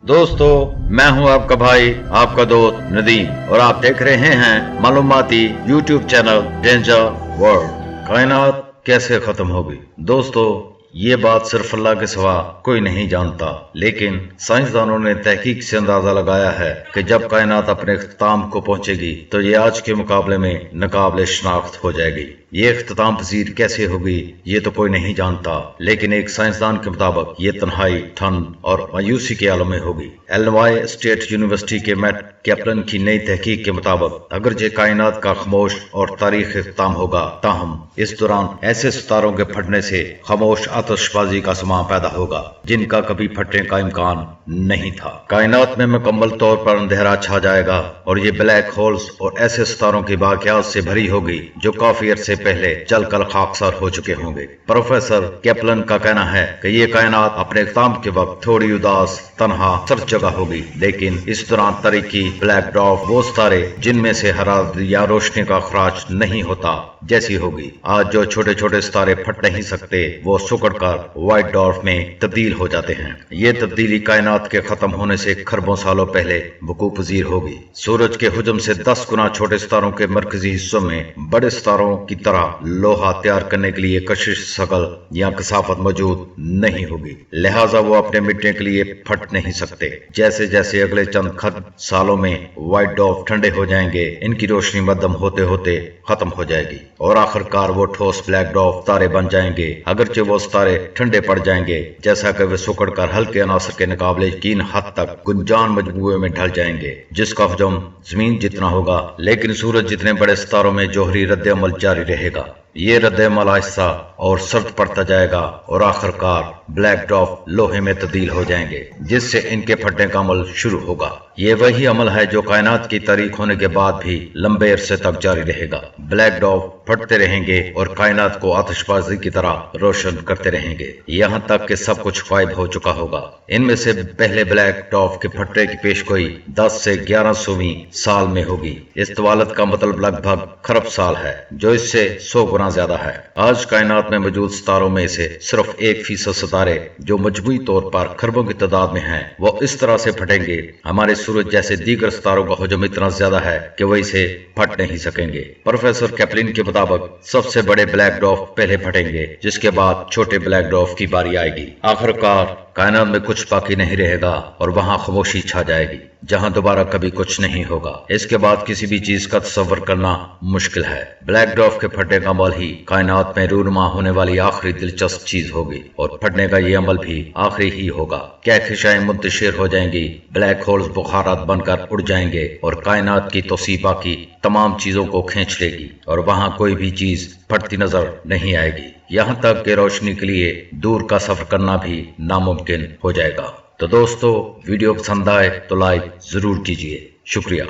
दोस्तों, मैं हूं आपका भाई, आपका दोस्त नदीम, और आप देख रहे हैं मालूमाती यूट्यूब चैनल डेंजर वर्ल्ड। कायनात कैसे खत्म होगी? दोस्तों, ये बात सिर्फ अल्लाह के सिवा कोई नहीं जानता, लेकिन साइंसदानों ने तहकीक से अंदाजा लगाया है कि जब कायनात अपने इख्तिताम को पहुंचेगी तो ये आज के मुकाबले में नाकाबिले शनाख्त हो जाएगी। ये इख्तिताम पजीर कैसे होगी ये तो कोई नहीं जानता, लेकिन एक साइंसदान के मुताबिक ये तन्हाई, ठंड और मायूसी के आलम में होगी। इलिनॉय स्टेट यूनिवर्सिटी के मैट कैप्लन की नई तहकीक के मुताबिक अगरचे कायनात का खामोश और तारीख इख्तिताम होगा, ताहम इस दौरान ऐसे सितारों के फटने से खामोश आतिशबाजी का समा पैदा होगा जिनका कभी फटने का इम्कान नहीं था। कायनात में मुकम्मल तौर पर अंधेरा छा जाएगा और ये ब्लैक होल्स और ऐसे सितारों की वाक़यात से भरी होगी जो काफी अरसे पहले जलकर खाकसार हो चुके होंगे। प्रोफेसर कैप्लन का कहना है कि ये कायनात अपने इख्तिताम के वक्त थोड़ी उदास, तन्हा, सर्द जगह होगी, लेकिन इस दौरान तारीकी ब्लैक ड्वार्फ, वो सितारे जिनमें से हरारत या रोशनी का खराज नहीं होता, जैसी होगी। आज जो छोटे छोटे सितारे फट नहीं सकते वो सिकुड़कर व्हाइट ड्वार्फ में तब्दील हो जाते हैं। ये तब्दीली कायनात के खत्म होने से खरबों सालों पहले वकूअ पजीर होगी। सूरज के हुजम से 10 गुना छोटे सितारों के मरकजी हिस्सों में बड़े सितारों की तरह लोहा तैयार करने के लिए कशिश, शकल या कसाफत मौजूद नहीं होगी, लिहाजा वो अपने मिटने के लिए फट नहीं सकते। जैसे जैसे अगले चंद खरब सालों में व्हाइट ड्वार्फ ठंडे हो जाएंगे, इनकी रोशनी मध्यम होते होते खत्म हो जाएगी और आखिरकार वो ठोस ब्लैक ड्वार्फ तारे बन जाएंगे। अगरचे वो तारे ठंडे पड़ जाएंगे, जैसा कि वे सिकुड़कर हल्के अनासर के मुकाबले यकीन हद तक गुंजान मजमूए में ढल जाएंगे, जिसका हजम जमीन जितना होगा, लेकिन सूरज जितने बड़े सितारों में जोहरी रद्द अमल जारी रहेगा। ये रद्द अमल आहिस्ता और सर्द पड़ता जाएगा और आखिरकार ब्लैक ड्वार्फ लोहे में तब्दील हो जाएंगे, जिससे इनके फटने का अमल शुरू होगा। ये वही अमल है जो कायनात की तारीख होने के बाद भी लंबे अरसे तक जारी रहेगा। ब्लैक ड्वार्फ फटते रहेंगे और कायनात को आतिशबाजी की तरह रोशन करते रहेंगे, यहाँ तक कि सब कुछ गायब हो चुका होगा। इनमें से पहले ब्लैक ड्वार्फ के फटने की पेशगोई 10 से 1100वीं साल में होगी। इस तवालत का मतलब लगभग खरब साल है, जो इससे 100 गुना ज्यादा है। आज कायनात में मौजूद सितारों में से सिर्फ 1% सितारे, जो मजमूई तौर पर खरबों की तादाद में हैं, वो इस तरह से फटेंगे। हमारे सूरज जैसे दीगर सितारों का हजम इतना ज्यादा है कि वह इसे फट नहीं सकेंगे। प्रोफेसर कैप्लिन के मुताबिक सबसे बड़े ब्लैक ड्वार्फ पहले फटेंगे, जिसके बाद छोटे ब्लैक ड्वार्फ की बारी आएगी। आखिरकार कायनात में कुछ बाकी नहीं रहेगा और वहां खामोशी छा जाएगी, जहां दोबारा कभी कुछ नहीं होगा। इसके बाद किसी भी चीज का तस्वर करना मुश्किल है। ब्लैक ड्वार्फ के फटने का अमल ही कायनात में रूनुमा होने वाली आखिरी दिलचस्प चीज होगी और फटने का ये अमल भी आखिरी ही होगा। कहकशाएं मुंतशिर हो जाएंगी, ब्लैक होल्स बुखारात बनकर उड़ जाएंगे और कायनात की तौसीबा की तमाम चीजों को खींच लेगी और वहां कोई भी चीज फटती नजर नहीं आएगी। यहाँ तक कि रोशनी के लिए दूर का सफर करना भी नामुमकिन हो जाएगा। तो दोस्तों, वीडियो पसंद आए तो लाइक जरूर कीजिए। शुक्रिया।